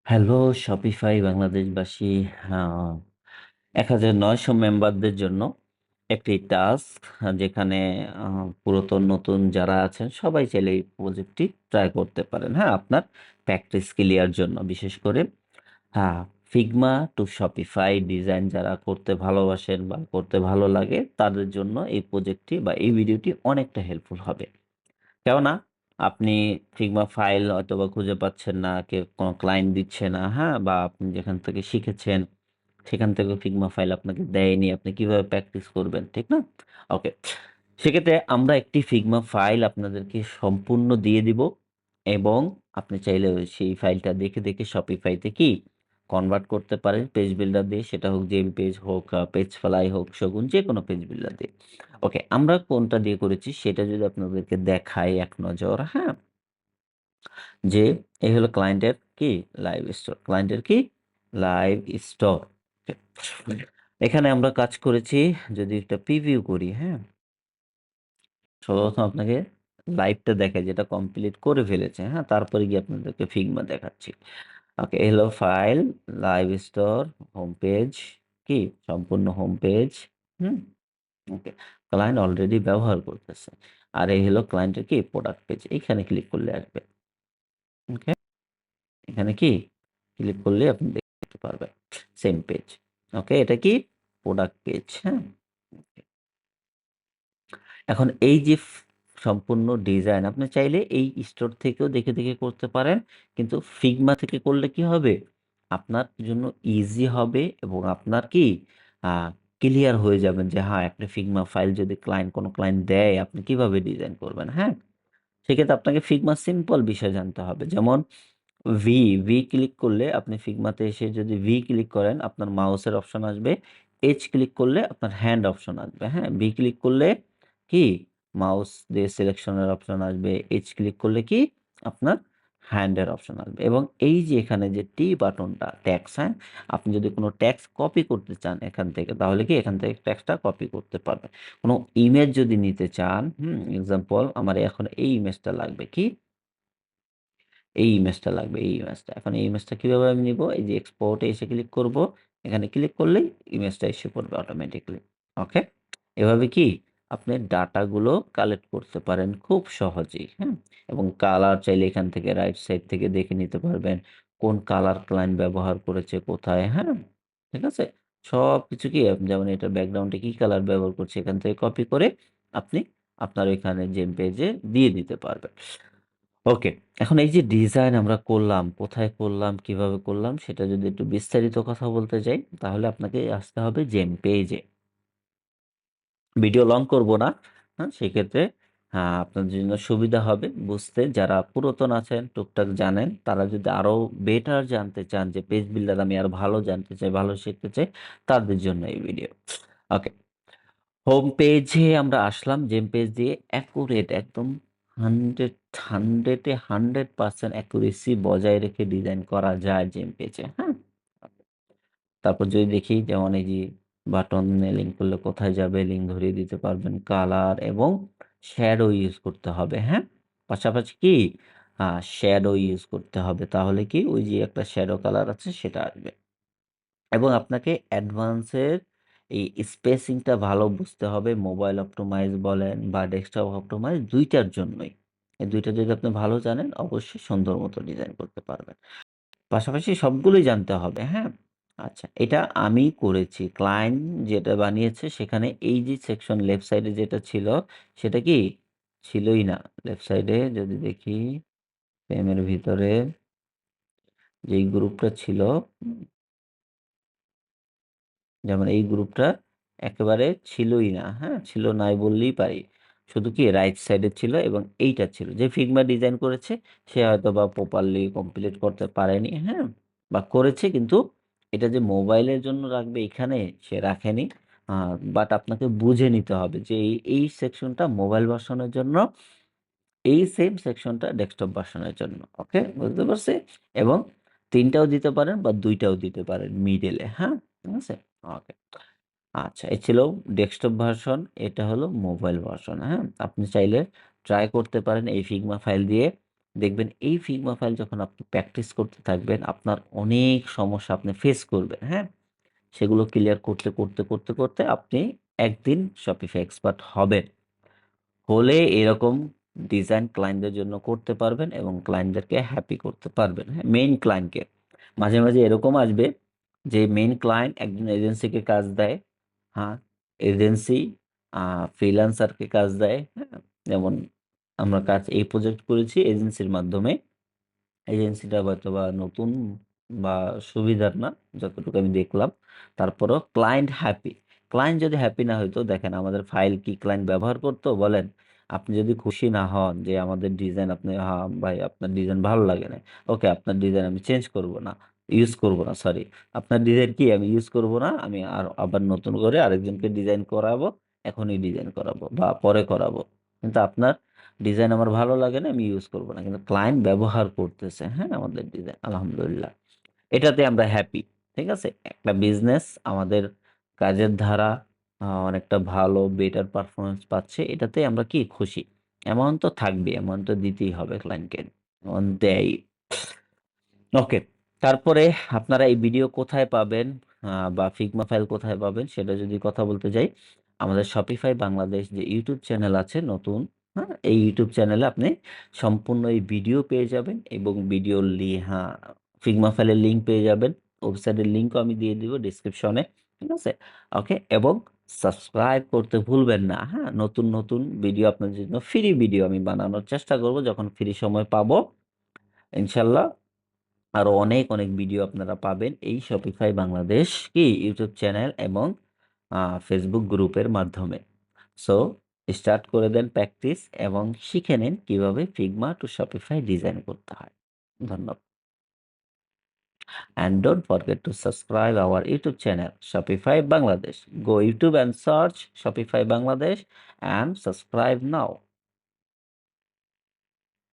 Hello Shopify বাংলাদেশবাসী। ১,৯০০ মেম্বারদের জন্য একটি টাস্ক, যেখানে পুরাতন নতুন যারা আছেন সবাই চাইলে এই প্রজেক্টটি ট্রাই করতে পারেন। হ্যাঁ, আপনার প্র্যাকটিস ক্লিয়ার জন্য বিশেষ করে ফিগমা টু শপিফাই ডিজাইন যারা করতে ভালোবাসেন বা করতে ভালো লাগে তাদের জন্য এই প্রজেক্টটি বা এই ভিডিওটি অনেকটা হেল্পফুল হবে। কেননা আপনি ফিগমা ফাইল হয়তোবা খুঁজে পাচ্ছেন না, কেউ কোনো ক্লায়েন্ট দিচ্ছে না, হ্যাঁ? বা আপনি যেখান থেকে শিখেছেন, সেখান থেকেও ফিগমা ফাইল আপনাকে দেয়নি। আপনি কিভাবে প্র্যাকটিস করবেন, ঠিক না? ওকে। সেক্ষেত্রে আমরা একটি ফিগমা ফাইল আপনাদেরকে সম্পূর্ণ দিয়ে দিব এবং আপনি চাইলে সেই ফাইলটা দেখে শপিফাইতে কি কনভার্ট করতে পারেন পেজ বিল্ডার দিয়ে। সেটা হোক জেম পেজ হোক, পেজ ফ্লাই হোক, শগুন যেকোনো পেজ বিল্ডার দিয়ে। ওকে, আমরা কোনটা দিয়ে করেছি সেটা যদি আপনাদেরকে দেখাই এক নজর, হ্যাঁ? যে এই হলো ক্লায়েন্টের কি লাইভ স্টোর। ক্লায়েন্টের কি লাইভ স্টোর। এখানে আমরা কাজ করেছি, যদি একটা প্রিভিউ করি, হ্যাঁ? সর্বপ্রথম আপনাকে লাইভটা দেখাই যেটা কমপ্লিট করে ফেলেছে, হ্যাঁ? তারপরে গিয়ে আপনাদেরকে ফিগমা দেখাচ্ছি। ওকে, এই হলো file, live store, home page, কি সম্পূর্ণ হোম পেজ। হুম? ওকে। ক্লায়েন্ট অলরেডি ব্যবহার করতেছে। আর এই হলো ক্লায়েন্টের কি প্রোডাক্ট পেজ। এইখানে ক্লিক করলে আসবে। ওকে? এখানে কি ক্লিক করলে আপনি দেখতে পারবেন সেম পেজ। ওকে? এটা কি প্রোডাক্ট পেজ, হ্যাঁ? এখন এই যে সম্পূর্ণ ডিজাইন আপনি চাইলে এই স্টোর থেকেও দেখে করতে পারেন। কিন্তু ফিগমা থেকে করলে কি হবে? আপনার জন্য ইজি হবে এবং আপনার কি আ ক্লিয়ার হয়ে যাবেন যে হ্যাঁ, একটা ফিগমা ফাইল যদি কোনো ক্লায়েন্ট দেয় আপনি কিভাবে ডিজাইন করবেন, হ্যাঁ? সেক্ষেত্রে আপনাকে ফিগমা সিম্পল বিষয় জানতে হবে। যেমন ভি ক্লিক করলে আপনি ফিগমাতে এসে যদি ভি ক্লিক করেন আপনার মাউসের অপশন আসবে। এইচ ক্লিক করলে আপনার হ্যান্ড অপশন আসবে, হ্যাঁ? ভি ক্লিক করলে কি মাউস দিয়ে সিলেকশনের অপশন আসবে। এইচ ক্লিক করলে কি আপনার হ্যান্ডের অপশন আসবে এবং এই যে এখানে যে টি বাটনটা ট্যাক্স, হ্যাঁ? আপনি যদি কোনো ট্যাক্স কপি করতে চান এখান থেকে তাহলে কি এখান থেকে ট্যাক্সটা কপি করতে পারবেন। কোনো ইমেজ যদি নিতে চান, এক্সাম্পল আমার এখন এই ইমেজটা লাগবে কি এই ইমেজটা লাগবে, এই ইমেজটা। এখন এই ইমেজটা কিভাবে আমি নিবো? এই যে এক্সপোর্ট এ এসে ক্লিক করব। এখানে ক্লিক করলেই ইমেজটা এসে পড়বে অটোমেটিক্যালি। ওকে? এভাবে কি আপনি ডাটাগুলো কালেক্ট করতে পারেন খুব সহজেই, হ্যাঁ? এবং কালার চাইলে এখান থেকে রাইট সাইড থেকে দেখে নিতে পারবেন। কোন কালার ক্লায়েন্ট ব্যবহার করেছে কোথায়, হ্যাঁ? ঠিক আছে? সবকিছু কি যেমন এটার ব্যাকগ্রাউন্ডে কি কালার ব্যবহার করছে এখান থেকে কপি করে আপনি আপনার ওইখানে জেম পেজে দিয়ে দিতে পারবেন। ওকে। এখন এই যে ডিজাইন আমরা করলাম, কোথায় করলাম, কিভাবে করলাম সেটা যদি একটু বিস্তারিত কথা বলতে যাই, তাহলে আপনাকে আসতে হবে জেম পেজে। ভিডিও লং করব না। হ্যাঁ? সেক্ষেত্রে আপনার জন্য সুবিধা হবে বুঝতে। যারা পুরাতন আছেন, টুকটাক জানেন, তারা যদি আরো বেটার জানতে চান যে পেজ বিল্ডার আমি আরো ভালো জানতে চাই, ভালো শিখতে চাই, তাদের জন্য এই ভিডিও। ওকে। হোম পেজে আমরা আসলাম জেম পেজ দিয়ে অ্যাকুরেট একদম 100 এ 100% অ্যাকুরেসি বজায় রেখে ডিজাইন করা যায় জেম পেজে, হ্যাঁ? তারপর যদি দেখি যেমন এই যে বাটনে লিঙ্ক করলে কোথায় যাবে লিঙ্ক ধরিয়ে দিতে পারবেন। কালার এবং শ্যাডো ইউজ করতে হবে, হ্যাঁ? পাশাপাশি কি শ্যাডো ইউজ করতে হবে। তাহলে কি ওই যে একটা শ্যাডো কালার আছে সেটা আসবে। এবং আপনাকে অ্যাডভান্সের এই স্পেসিংটা ভালো বুঝতে হবে। মোবাইল অপটোমাইজ বলেন বা ডেস্কটপ অপটোমাইজ ২ টার জন্যই। এই ২ টা যদি আপনি ভালো জানেন অবশ্যই সুন্দর মতো ডিজাইন করতে পারবেন। পাশাপাশি সবগুলোই জানতে হবে, হ্যাঁ? আচ্ছা, এটা আমি করেছি। ক্লায়েন্ট যেটা বানিয়েছে সেখানে এই যে সেকশন লেফট সাইডে যেটা ছিল সেটা কি ছিলই না। লেফট সাইডে যদি দেখি ফ্রেমের ভিতরে যেই গ্রুপটা ছিল, যেমন এই গ্রুপটা একেবারে ছিলই না, হ্যাঁ? ছিল নাই বললেই পারি। শুধু কি রাইট সাইডে ছিল এবং এইটা ছিল। যে ফিগমা ডিজাইন করেছে সে হয়তোবা প্রপারলি কমপ্লিট করতে পারেনি, হ্যাঁ? বা করেছে কিন্তু এটা যে মোবাইলের জন্য রাখবে এখানে সে রাখেনি। আ বাট আপনাকে বুঝে নিতে হবে যে এই সেকশনটা মোবাইল ভার্সনের জন্য, এই সেম সেকশনটা ডেস্কটপ ভার্সনের জন্য। ওকে? বুঝতে পারছি? এবং ৩ টাও দিতে পারেন বা ২ টাও দিতে পারেন মিডল এ, হ্যাঁ? ঠিক আছে? ওকে। আচ্ছা, এই ছিল ডেস্কটপ ভার্সন, এটা হলো মোবাইল ভার্সন, হ্যাঁ? আপনি চাইলে ট্রাই করতে পারেন এই ফিগমা ফাইল দিয়ে। দেখবেন এই ফিগমা ফাইল যখন আপনি প্র্যাকটিস করতে থাকবেন, আপনার অনেক সমস্যা আপনি ফেস করবেন, হ্যাঁ? সেগুলো ক্লিয়ার করতে আপনি একদিন Shopify এক্সপার্ট হবেন। হলে এরকম ডিজাইন ক্লায়েন্টদের জন্য করতে পারবেন এবং ক্লায়েন্টদেরকে হ্যাপি করতে পারবেন, হ্যাঁ? মেইন ক্লায়েন্টকে। মাঝে এরকম আসবে যে মেইন ক্লায়েন্ট একজন এজেন্সিকে কাজ দেয়, হ্যাঁ? এজেন্সি ফ্রিল্যান্সারকে কাজ দেয়, হ্যাঁ? যেমন আমরা কাজ এই প্রজেক্ট করেছি এজেন্সির মাধ্যমে। এজেন্সিটা হয়তোবা নতুন বা সুবিধার না, যতটুকু আমি দেখলাম। তারপরেও ক্লায়েন্ট হ্যাপি। ক্লায়েন্ট যদি হ্যাপি না হইতো, দেখেন আমাদের ফাইল কি ক্লায়েন্ট ব্যবহার করতো বলেন? আপনি যদি খুশি না হন যে আমাদের ডিজাইন আপনি, হ্যাঁ, ভাই আপনার ডিজাইন ভালো লাগে নাই। ওকে, আপনার ডিজাইন আমি চেঞ্জ করব না, ইউজ করব না, সরি। আপনার ডিজাইন কি আমি ইউজ করব না, আমি আবার নতুন করে আরেকজনকে ডিজাইন করাবো, এখনই ডিজাইন করাবো বা পরে করাবো। কিন্তু আপনার ডিজাইন আমার ভালো লাগে না, আমি ইউজ করব না। কিন্তু ক্লায়েন্ট ব্যবহার করতেছে, হ্যাঁ, আমাদের ডিজাইন। আলহামদুলিল্লাহ। এটাতে আমরা হ্যাপি। ঠিক আছে? একটা বিজনেস আমাদের কাজের ধারা অনেকটা ভালো বেটার পারফরম্যান্স পাচ্ছে। এটাতে আমরা কি খুশি। অ্যামাউন্ট তো থাকবেই, অ্যামাউন্ট তো দিতেই হবে ক্লায়েন্টকে। অ্যামাউন্ট দেয়। ওকে। তারপরে আপনারা এই ভিডিও কোথায় পাবেন বা ফিগমা ফাইল কোথায় পাবেন সেটা যদি কথা বলতে যাই, আমাদের Shopify বাংলাদেশ যে ইউটিউব চ্যানেল আছে নতুন, হ্যাঁ? এই ইউটিউব চ্যানেলে আপনি সম্পূর্ণ এই ভিডিও পেয়ে যাবেন এবং ভিডিওর ফিগমা ফাইলের লিঙ্ক পেয়ে যাবেন। ওয়েবসাইটের লিঙ্কও আমি দিয়ে দিব ডেসক্রিপশনে। ঠিক আছে? ওকে, এবং সাবস্ক্রাইব করতে ভুলবেন না, হ্যাঁ? নতুন ভিডিও আপনাদের জন্য ফ্রি ভিডিও আমি বানানোর চেষ্টা করব যখন ফ্রি সময় পাবো। ইনশাআল্লাহ আরো অনেক ভিডিও আপনারা পাবেন এই Shopify বাংলাদেশ কি ইউটিউব চ্যানেল এবং ফেসবুক গ্রুপের মাধ্যমে। সো স্টার্ট করে দেন প্র্যাকটিস এবং শিখে নিন কিভাবে Figma to Shopify ডিজাইন করতে হয়। ধন্যবাদ। And don't forget to subscribe our YouTube channel Shopify Bangladesh. Go YouTube and search Shopify Bangladesh and subscribe now.